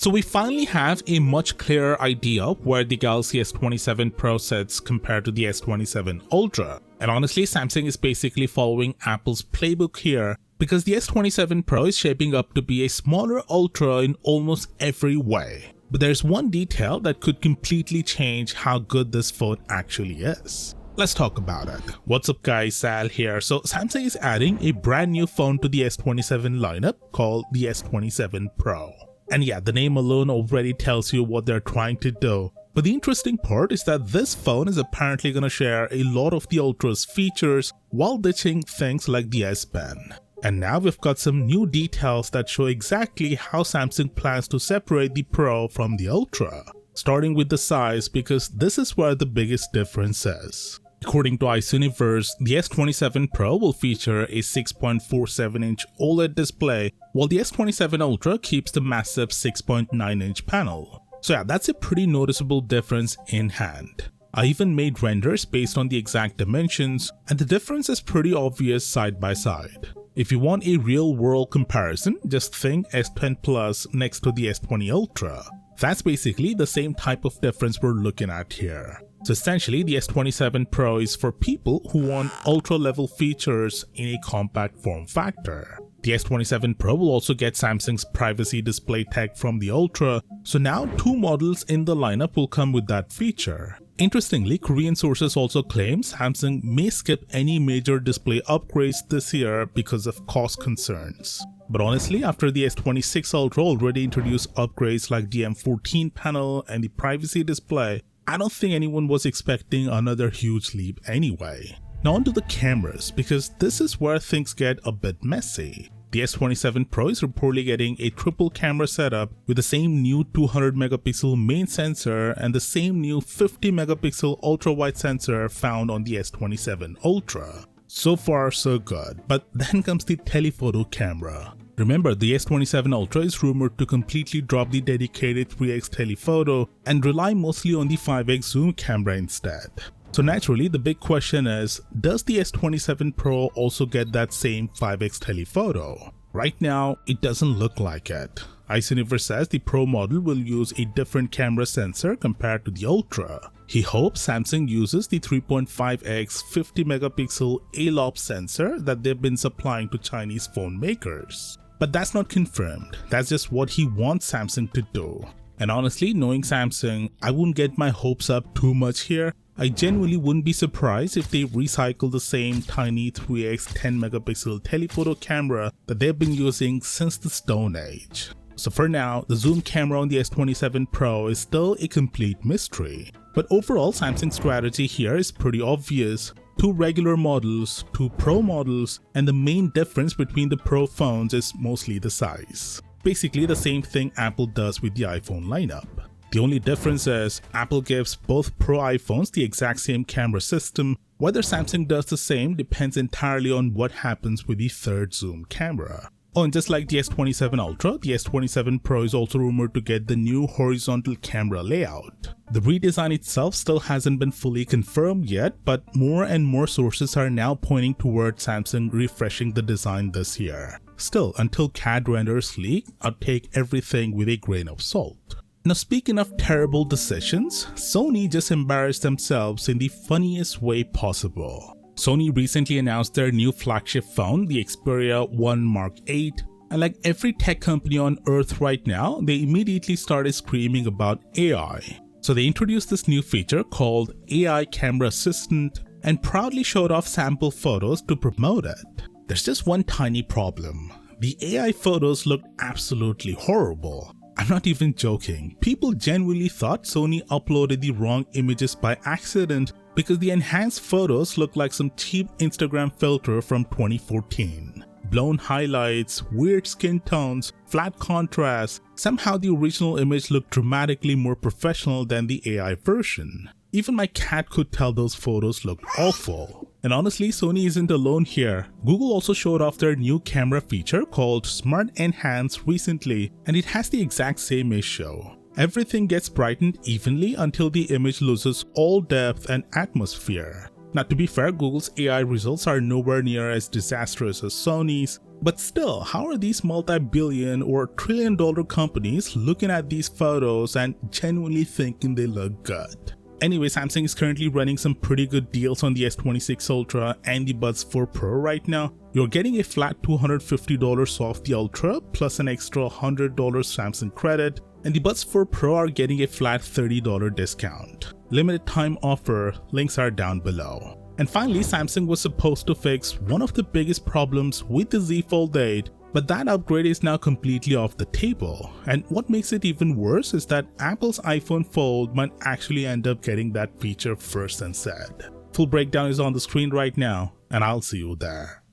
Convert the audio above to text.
So we finally have a much clearer idea of where the Galaxy S27 Pro sits compared to the S27 Ultra. And honestly, Samsung is basically following Apple's playbook here, because the S27 Pro is shaping up to be a smaller Ultra in almost every way. But there's one detail that could completely change how good this phone actually is. Let's talk about it. What's up guys, Sal here. So Samsung is adding a brand new phone to the S27 lineup called the S27 Pro. And yeah, the name alone already tells you what they're trying to do. But the interesting part is that this phone is apparently going to share a lot of the Ultra's features while ditching things like the S Pen. And now we've got some new details that show exactly how Samsung plans to separate the Pro from the Ultra. Starting with the size, because this is where the biggest difference is. According to Universe, the S27 Pro will feature a 6.47-inch OLED display, while the S27 Ultra keeps the massive 6.9-inch panel. So yeah, that's a pretty noticeable difference in hand. I even made renders based on the exact dimensions, and the difference is pretty obvious side by side. If you want a real-world comparison, just think S Pen Plus next to the S20 Ultra. That's basically the same type of difference we're looking at here. So essentially, the S27 Pro is for people who want ultra-level features in a compact form factor. The S27 Pro will also get Samsung's privacy display tech from the Ultra, so now two models in the lineup will come with that feature. Interestingly, Korean sources also claim Samsung may skip any major display upgrades this year because of cost concerns. But honestly, after the S26 Ultra already introduced upgrades like the M14 panel and the privacy display, I don't think anyone was expecting another huge leap anyway. Now onto the cameras, because this is where things get a bit messy. The S27 Pro is reportedly getting a triple camera setup with the same new 200 megapixel main sensor and the same new 50 megapixel ultra-wide sensor found on the S27 Ultra. So far so good, but then comes the telephoto camera. Remember, the S27 Ultra is rumored to completely drop the dedicated 3x telephoto and rely mostly on the 5x zoom camera instead. So naturally, the big question is, does the S27 Pro also get that same 5x telephoto? Right now, it doesn't look like it. Universe says the Pro model will use a different camera sensor compared to the Ultra. He hopes Samsung uses the 3.5x 50 megapixel ALOP sensor that they've been supplying to Chinese phone makers. But that's not confirmed, that's just what he wants Samsung to do. And honestly, knowing Samsung, I wouldn't get my hopes up too much here. I genuinely wouldn't be surprised if they recycle the same tiny 3x 10 megapixel telephoto camera that they've been using since the Stone Age. So for now, the zoom camera on the S27 Pro is still a complete mystery. But overall, Samsung's strategy here is pretty obvious. Two regular models, two Pro models, and the main difference between the Pro phones is mostly the size. Basically the same thing Apple does with the iPhone lineup. The only difference is Apple gives both Pro iPhones the exact same camera system. Whether Samsung does the same depends entirely on what happens with the third zoom camera. Oh, and just like the S27 Ultra, the S27 Pro is also rumored to get the new horizontal camera layout. The redesign itself still hasn't been fully confirmed yet, but more and more sources are now pointing towards Samsung refreshing the design this year. Still, until CAD renders leak, I'll take everything with a grain of salt. Now speaking of terrible decisions, Sony just embarrassed themselves in the funniest way possible. Sony recently announced their new flagship phone, the Xperia 1 Mark 8, and like every tech company on earth right now, they immediately started screaming about AI. So they introduced this new feature called AI Camera Assistant and proudly showed off sample photos to promote it. There's just one tiny problem. The AI photos looked absolutely horrible. I'm not even joking. People genuinely thought Sony uploaded the wrong images by accident because the enhanced photos look like some cheap Instagram filter from 2014. Blown highlights, weird skin tones, flat contrast. Somehow the original image looked dramatically more professional than the AI version. Even my cat could tell those photos looked awful. And honestly, Sony isn't alone here. Google also showed off their new camera feature called Smart Enhance recently, and it has the exact same issue. Everything gets brightened evenly until the image loses all depth and atmosphere. Now, to be fair, Google's AI results are nowhere near as disastrous as Sony's, but still, how are these multi-billion or trillion-dollar companies looking at these photos and genuinely thinking they look good? Anyway, Samsung is currently running some pretty good deals on the S26 Ultra and the Buds 4 Pro right now. You're getting a flat $250 off the Ultra plus an extra $100 Samsung credit, and the Buds 4 Pro are getting a flat $30 discount. Limited time offer, links are down below. And finally, Samsung was supposed to fix one of the biggest problems with the Z Fold 8, but that upgrade is now completely off the table. And what makes it even worse is that Apple's iPhone Fold might actually end up getting that feature first instead. Full breakdown is on the screen right now, and I'll see you there.